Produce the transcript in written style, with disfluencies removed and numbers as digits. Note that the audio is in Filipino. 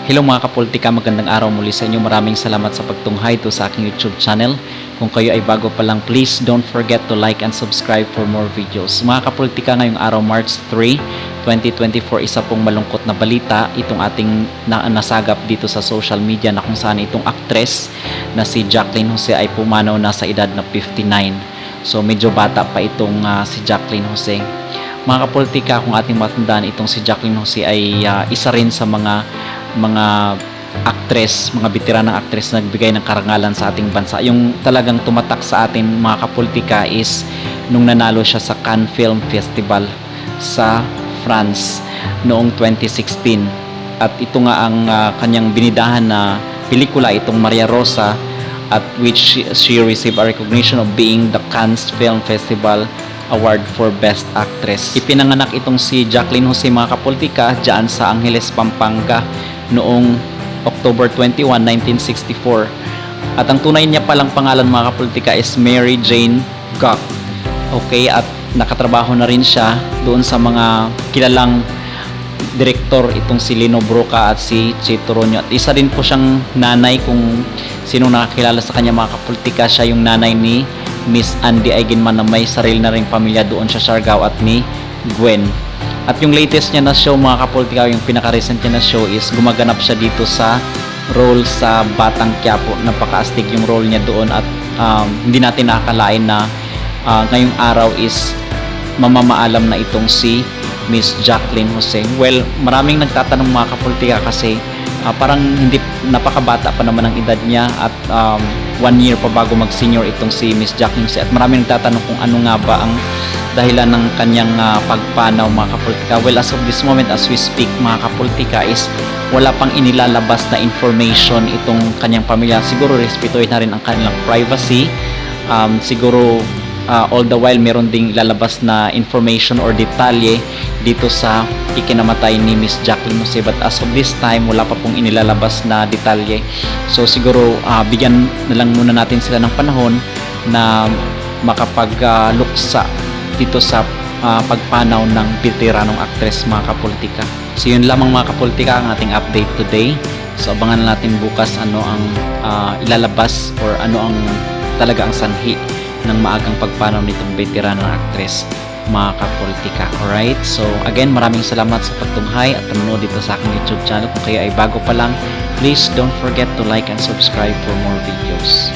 Hello mga kapolitika, magandang araw muli sa inyo. Maraming salamat sa pagtunghay to sa aking YouTube channel. Kung kayo ay bago pa lang, please don't forget to like and subscribe for more videos. Mga kapolitika, ngayong araw March 3, 2024, isa pong malungkot na balita itong ating nasagap dito sa social media na kung saan itong actress na si Jacqueline Jose ay pumanaw na sa edad na 59. So medyo bata pa itong si Jacqueline Jose. Mga kapolitika, kung ating matandaan, itong si Jacqueline Jose ay isa rin sa mga actress, mga veteranang actress na nagbigay ng karangalan sa ating bansa. Yung talagang tumatak sa atin mga kapolitika is nung nanalo siya sa Cannes Film Festival sa France noong 2016. At ito nga ang kanyang binidahan na pelikula, itong Maria Rosa, at which she received a recognition of being the Cannes Film Festival Award for Best Actress. Ipinanganak itong si Jacqueline Jose mga kapolitika diyan sa Angeles, Pampanga noong October 21, 1964. At ang tunay niya palang pangalan mga kapolitika is Mary Jane Gok. Okay, at nakatrabaho na rin siya doon sa mga kilalang direktor, itong si Lino Broca at si Chito Ronyo. At isa din po siyang nanay, kung sino nakakilala sa kanya mga kapolitika, siya yung nanay ni Miss Andy Eigenman na may sarili na ring pamilya doon sa Siargao, at ni Gwen. At yung latest niya na show mga kapolitika, yung pinaka-recent niya na show is gumaganap siya dito sa role sa Batang Quiapo. Napaka-astig yung role niya doon, at hindi natin nakakalain na ngayong araw is mamamaalam na itong si Miss Jacqueline Jose. Well, maraming nagtatanong mga kapolitika kasi parang hindi, napakabata pa naman ang edad niya, at 1 year pa bago mag-senior itong si Miss Jacqueline Jose. At maraming nagtatanong kung ano nga ba ang dahilan ng kanyang pagpanaw mga kapolitika. Well, as of this moment, as we speak mga kapolitika, is wala pang inilalabas na information itong kanyang pamilya. Siguro respetuhin na rin ang kanilang privacy. Siguro all the while meron ding ilalabas na information or detalye dito sa ikinamatay ni Miss Jacqueline Jose, but as of this time wala pa pong inilalabas na detalye. So siguro bigyan na lang muna natin sila ng panahon na makapag-luksa dito sa pagpanaw ng veteranong actress mga kapolitika. So yun lamang mga kapolitika ang ating update today. So abangan natin bukas ano ang ilalabas or ano ang talaga ang sanhi ng maagang pagpanaw nitong veteranong actress mga kapolitika. Alright, so again, maraming salamat sa pagtunghay at panonood dito sa aking YouTube channel. Kung kayo ay bago pa lang, please don't forget to like and subscribe for more videos.